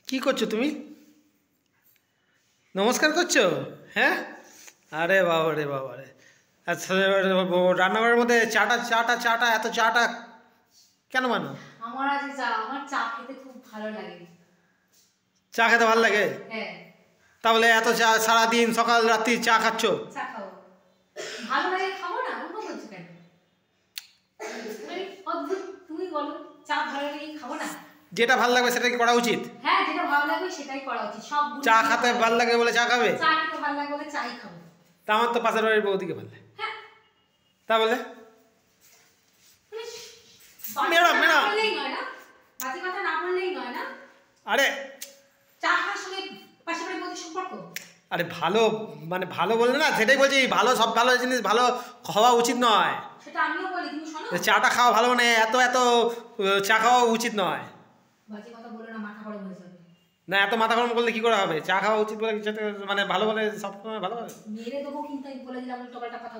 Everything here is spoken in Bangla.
কি করছো তুমি? নমস্কার করছো? হ্যাঁ, আরে বাবা রে বাবা রে। আচ্ছা, রান্নাঘরের মধ্যে চাটা এত চাটা কেন বানো? আমার আছে চা, আমার চা খেতে খুব ভালো লাগে। চা খেতে ভালো লাগে? হ্যাঁ। তাহলে এত চা সারাদিন সকাল রাত্রি চা খাচ্ছো? চা খাও, ভালো লাগে খাবো না? অন্য বলছো কেন? অদ্ভুত, তুমি বলো চা ভালো লাগে খাবো না? যেটা ভালো লাগবে সেটা কি করা উচিত? হ্যাঁ, যেটা ভালো লাগবে সেটাই করা উচিত। সব চা খেতে ভালো লাগে বলে চা খাবে? চা খেতে ভালো লাগে বলে চাই খাবো। তা আমার তো পাশের বাড়ির বৌদিকে ভালো লাগে। হ্যাঁ, তা বলে ম্যাডাম ম্যাডাম বললেই নয় না, বাজে কথা না বললেই নয় না। আরে চা খাওয়ার সঙ্গে পাশের বাড়ির বৌদির সম্পর্ক? আরে ভালো মানে ভালো বললে না, সেটাই বলছি। ভালো, সব ভালো জিনিস ভালো খাওয়া উচিত নয়। সেটা আমিও বলি, তুমি শোনো। চাটা খাওয়া ভালো মানে এত এত চা খাওয়া উচিত নয়। বাজে কথা বলো না, মাথা গরম হয়ে যাবে। না, এত মাথা গরম করলে কি করে হবে? চা খাওয়া উচিত বলে মানে ভালো বলে সবসময় ভালো হবে? মেরে দেবো কিন্তু, আমি বলে দিলাম উল্টোপাল্টা কথা।